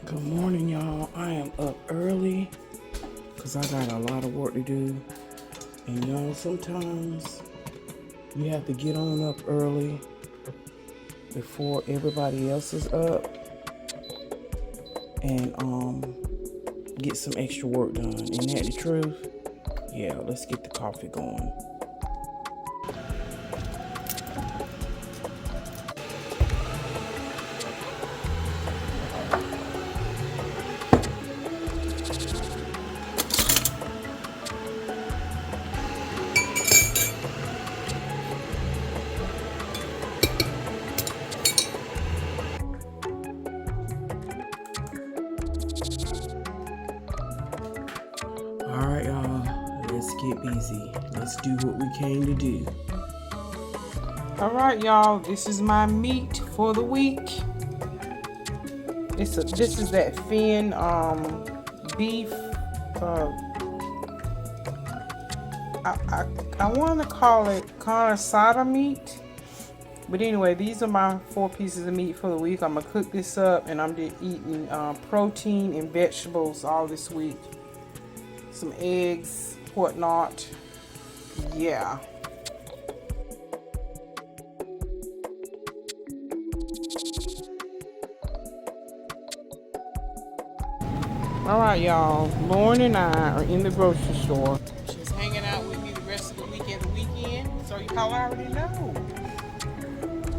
Good morning, y'all. I am up early because I got a lot of work to do. And y'all, sometimes you have to get on up early before everybody else is up and get some extra work done. Isn't that the truth? Yeah, let's get the coffee going. All right, y'all, let's get busy. Let's do what we came to do. All right, y'all, this is my meat for the week. This is that thin beef. I want to call it asada meat. But anyway, these are my 4 pieces of meat for the week. I'm going to cook this up, and I'm just eating protein and vegetables all this week. Some eggs, whatnot. Yeah. All right, y'all. Lauryn and I are in the grocery store. She's hanging out with me the rest of the week and the weekend. So y'all already know.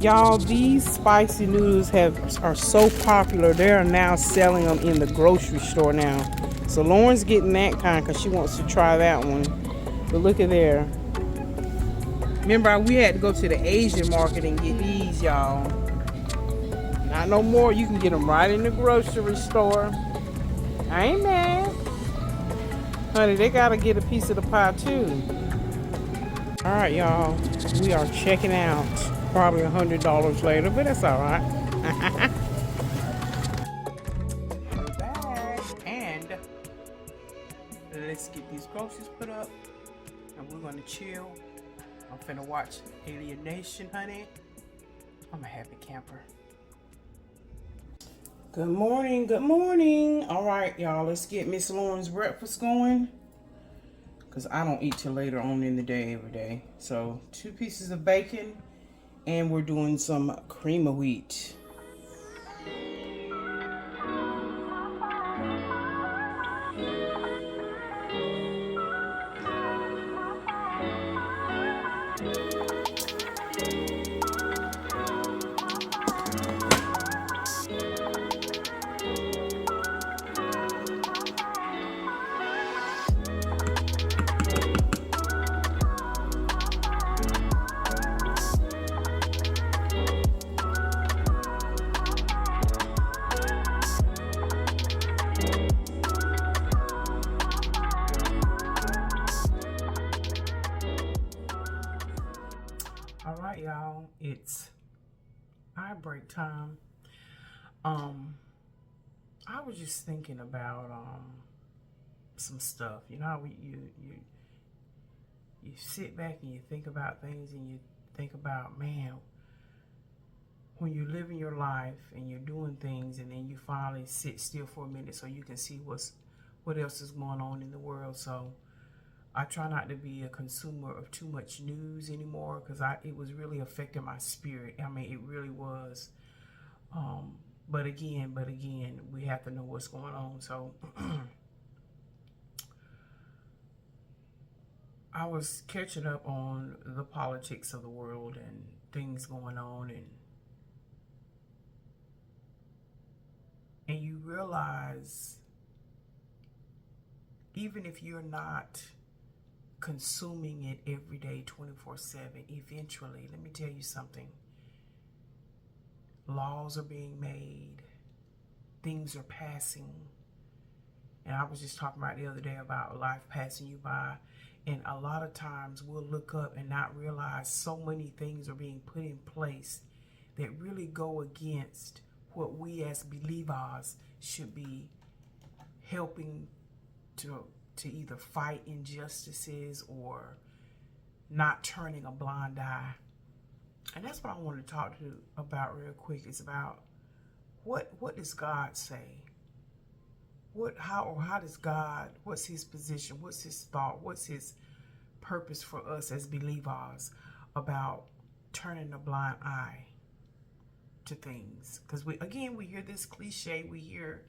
Y'all, these spicy noodles are so popular. They are now selling them in the grocery store now. So Lauren's getting that kind because she wants to try that one. But look at there. Remember, we had to go to the Asian market and get these, y'all. Not no more. You can get them right in the grocery store. I ain't mad. Honey, they got to get a piece of the pie, too. All right, y'all. We are checking out. Probably $100 later, but that's all right. We're back, and let's get these groceries put up, and we're gonna chill. I'm finna watch Alien Nation, honey. I'm a happy camper. Good morning, good morning. All right, y'all, let's get Miss Lauryn's breakfast going, because I don't eat till later on in the day every day. So 2 pieces of bacon, and we're doing some cream of wheat. All right, y'all, it's eye break time. I was just thinking about some stuff. You know how you sit back and you think about things, and you think about, man, when you're living your life and you're doing things, and then you finally sit still for a minute so you can see what else is going on in the world. So I try not to be a consumer of too much news anymore, because it was really affecting my spirit. I mean, it really was. But again, we have to know what's going on. So I was catching up on the politics of the world and things going on, and you realize, even if you're not consuming it every day 24/7, eventually, let me tell you something, laws are being made, things are passing. And I was just talking about the other day about life passing you by, and a lot of times we'll look up and not realize so many things are being put in place that really go against what we as believers should be helping to either fight injustices or not turning a blind eye. And that's what I want to talk to you about real quick. It's about what does God say? how does God, what's his position, what's his thought, what's his purpose for us as believers about turning a blind eye to things? Because we hear this cliche, we hear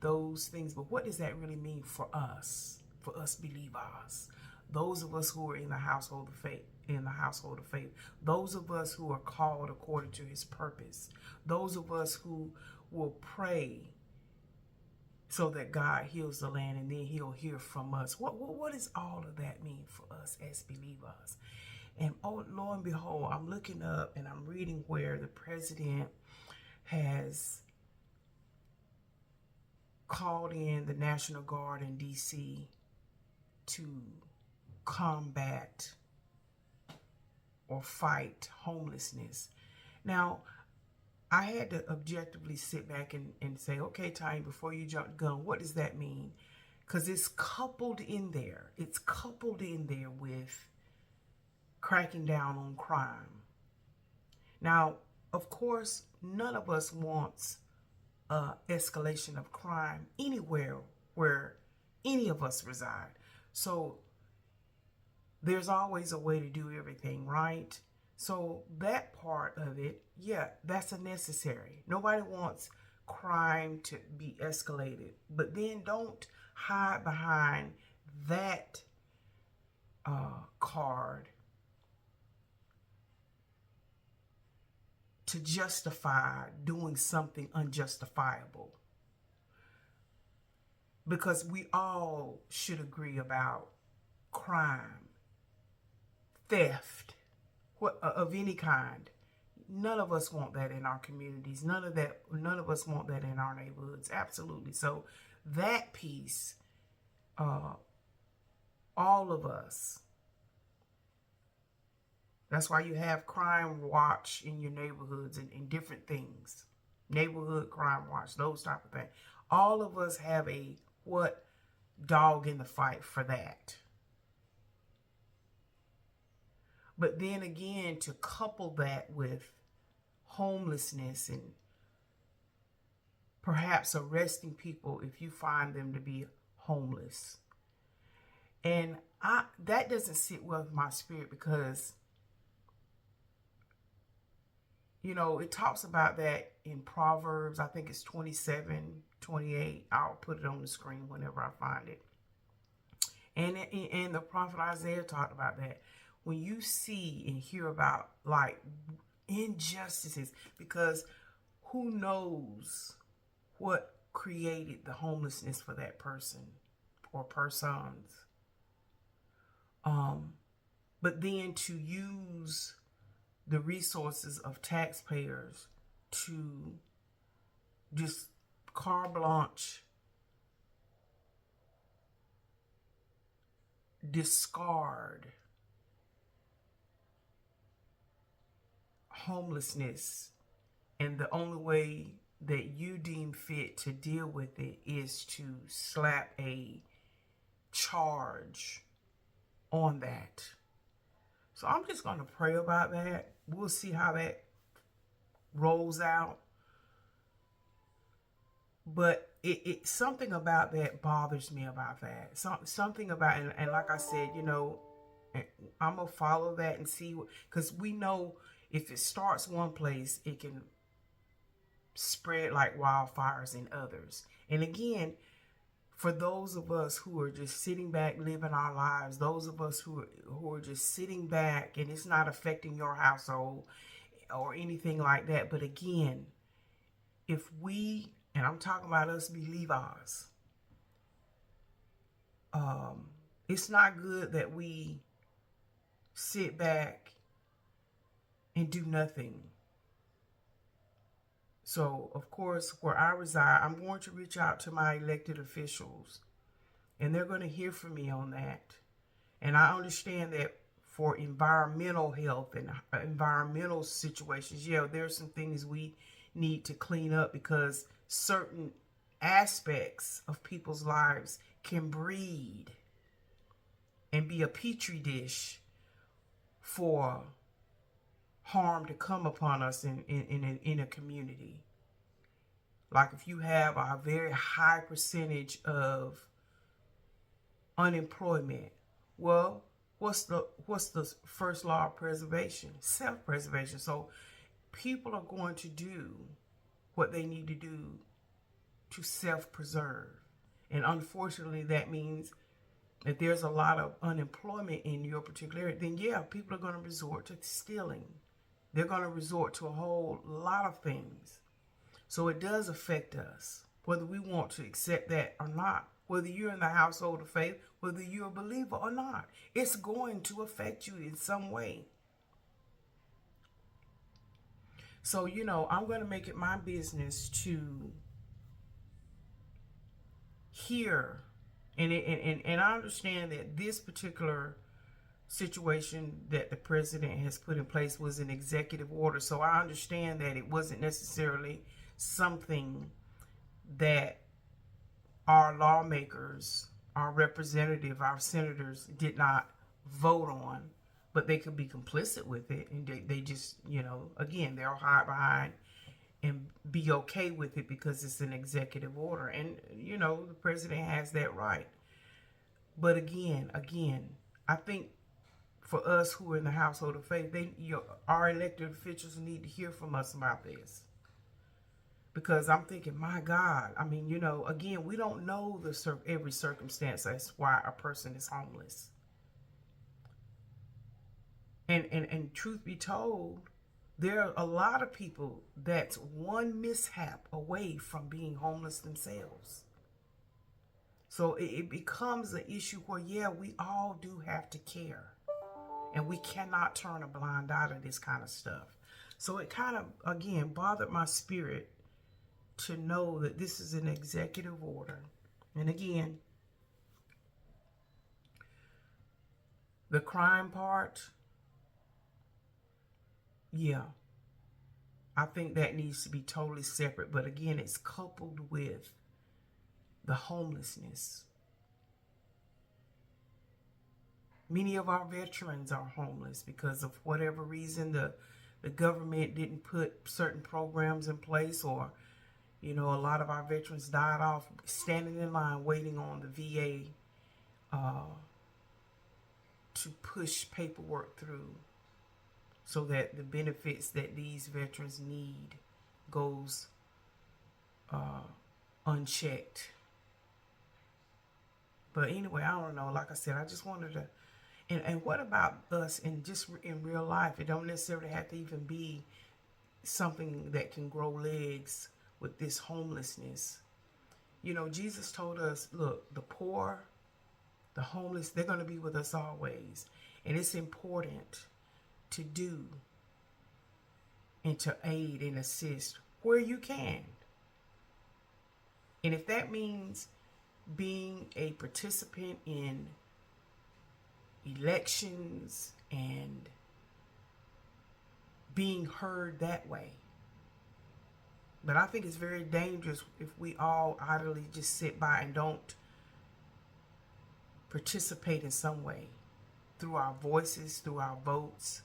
those things, but what does that really mean for us believers, those of us who are in the household of faith, those of us who are called according to his purpose, those of us who will pray so that God heals the land and then he'll hear from us. What does all of that mean for us as believers? And oh, lo and behold, I'm looking up and I'm reading where the president has called in the National Guard in D.C. to combat or fight homelessness. Now, I had to objectively sit back and say, okay, Tanya, before you jump the gun, what does that mean? Because it's coupled in there. It's coupled in there with cracking down on crime. Now, of course, none of us wants escalation of crime anywhere where any of us reside. So there's always a way to do everything, right? So that part of it, yeah, that's a necessary. Nobody wants crime to be escalated. But then don't hide behind that card to justify doing something unjustifiable. Because we all should agree about crime, theft, of any kind. None of us want that in our communities. None of us want that in our neighborhoods. Absolutely. So that piece, all of us. That's why you have crime watch in your neighborhoods and different things. Neighborhood crime watch, those type of things. All of us have a dog in the fight for that. But then again, to couple that with homelessness and perhaps arresting people if you find them to be homeless. And that doesn't sit well with my spirit because, you know, it talks about that in Proverbs. I think it's 27:28. I'll put it on the screen whenever I find it. And the prophet Isaiah talked about that. When you see and hear about like injustices, because who knows what created the homelessness for that person or persons. But then to use the resources of taxpayers to just carte blanche discard homelessness, and the only way that you deem fit to deal with it is to slap a charge on that. So I'm just going to pray about that. We'll see how that rolls out. But it something about that bothers me about that. Something about, and like I said, you know, I'm going to follow that and see, because we know if it starts one place, it can spread like wildfires in others. And again, for those of us who are just sitting back, living our lives, those of us who are just sitting back and it's not affecting your household or anything like that. But again, if we, and I'm talking about us believers, it's not good that we sit back and do nothing. So, of course, where I reside, I'm going to reach out to my elected officials, and they're going to hear from me on that. And I understand that for environmental health and environmental situations, yeah, there's some things we need to clean up because certain aspects of people's lives can breed and be a petri dish for harm to come upon us in a community. Like if you have a very high percentage of unemployment, well, what's the first law of preservation? Self-preservation. So people are going to do what they need to do to self-preserve. And unfortunately, that means if there's a lot of unemployment in your particular area, then yeah, people are going to resort to stealing. They're going to resort to a whole lot of things. So it does affect us, whether we want to accept that or not. Whether you're in the household of faith, whether you're a believer or not, it's going to affect you in some way. So, I'm going to make it my business to hear, and I understand that this particular situation that the president has put in place was an executive order. So I understand that it wasn't necessarily something that our lawmakers, our representative, our senators did not vote on, but they could be complicit with it, and they just, again, they'll hide behind and be okay with it because it's an executive order. And, the president has that right. But again, I think for us who are in the household of faith, our elected officials need to hear from us about this. Because I'm thinking, my God, I mean, again, we don't know every circumstance as why a person is homeless. And truth be told, there are a lot of people that's one mishap away from being homeless themselves. So it becomes an issue where, yeah, we all do have to care. And we cannot turn a blind eye to this kind of stuff. So it kind of, again, bothered my spirit to know that this is an executive order. And again, the crime part, yeah, I think that needs to be totally separate. But again, it's coupled with the homelessness. Many of our veterans are homeless because of whatever reason the government didn't put certain programs in place, or, a lot of our veterans died off standing in line waiting on the VA to push paperwork through so that the benefits that these veterans need goes unchecked. But anyway, I don't know. Like I said, I just wanted to. And what about us in real life? It don't necessarily have to even be something that can grow legs with this homelessness. Jesus told us, look, the poor, the homeless, they're going to be with us always. And it's important to do and to aid and assist where you can. And if that means being a participant in elections and being heard that way. But I think it's very dangerous if we all idly just sit by and don't participate in some way through our voices, through our votes,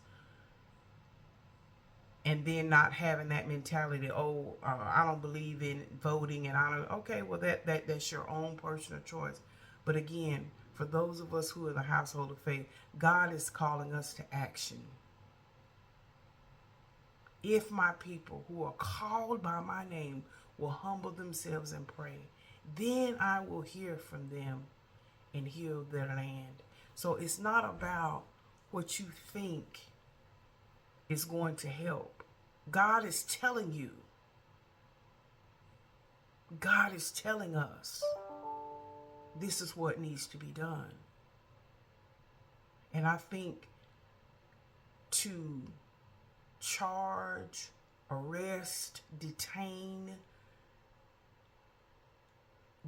and then not having that mentality, I don't believe in voting, and I don't. Okay, well that's your own personal choice. But again, for those of us who are in the household of faith, God is calling us to action. If my people who are called by my name will humble themselves and pray, then I will hear from them and heal their land. So it's not about what you think is going to help. God is telling you. God is telling us this is what needs to be done. And I think to charge, arrest, detain,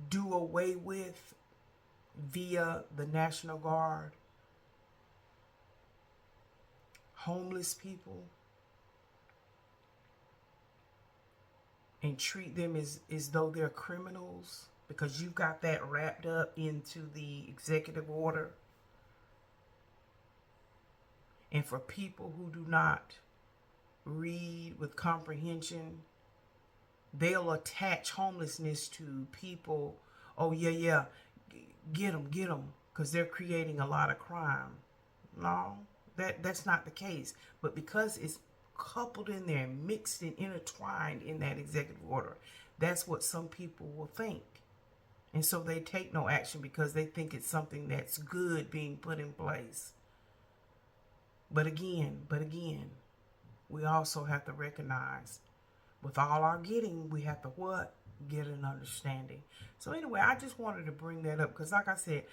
do away with via the National Guard homeless people and treat them as though they're criminals because you've got that wrapped up into the executive order. And for people who do not read with comprehension they'll attach homelessness to people. Oh yeah, get them, because they're creating a lot of crime. No, that's not the case. But because it's coupled in there, mixed and intertwined in that executive order, that's what some people will think. And so they take no action because they think it's something that's good being put in place. But again, we also have to recognize, with all our getting, we have to what? Get an understanding. So anyway, I just wanted to bring that up because, like I said,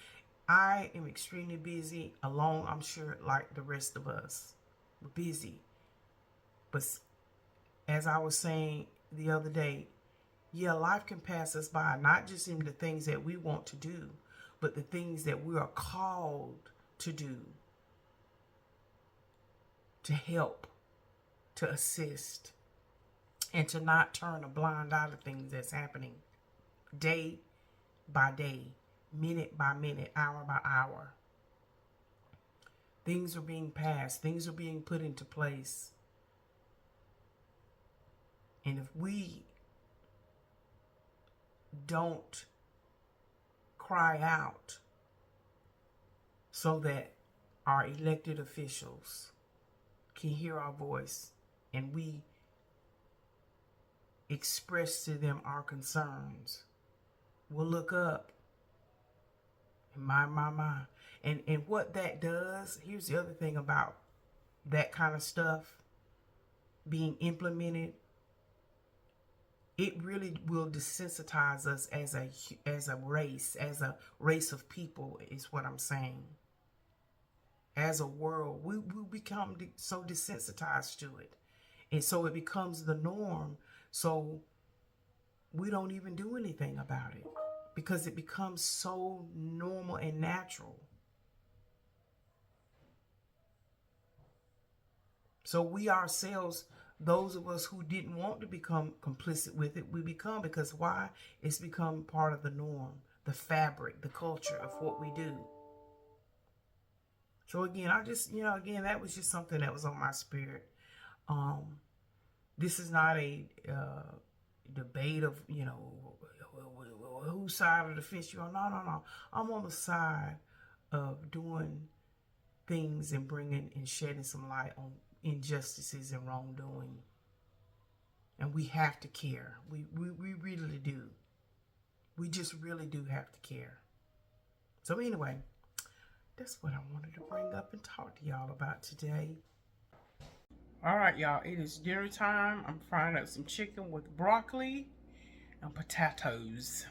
I am extremely busy, alone, I'm sure, like the rest of us. We're busy. But as I was saying the other day, yeah, life can pass us by, not just in the things that we want to do, but the things that we are called to do, to help, to assist, and to not turn a blind eye to things that's happening day by day, minute by minute, hour by hour. Things are being passed, things are being put into place. And if we don't cry out so that our elected officials can hear our voice and we express to them our concerns, we'll look up and my. And what that does, here's the other thing about that kind of stuff being implemented, it really will desensitize us as a race of people, is what I'm saying. As a world, we become so desensitized to it. And so it becomes the norm. So we don't even do anything about it because it becomes so normal and natural. So we ourselves, those of us who didn't want to become complicit with it, we become, because why? It's become part of the norm, the fabric, the culture of what we do. So again, I just, again, that was just something that was on my spirit. This is not a debate of, whose side of the fence you're on. No. I'm on the side of doing things and bringing and shedding some light on injustices and wrongdoing. And we have to care. We really do. We just really do have to care. So anyway, that's what I wanted to bring up and talk to y'all about today. All right, y'all, it is dinner time. I'm frying up some chicken with broccoli and potatoes.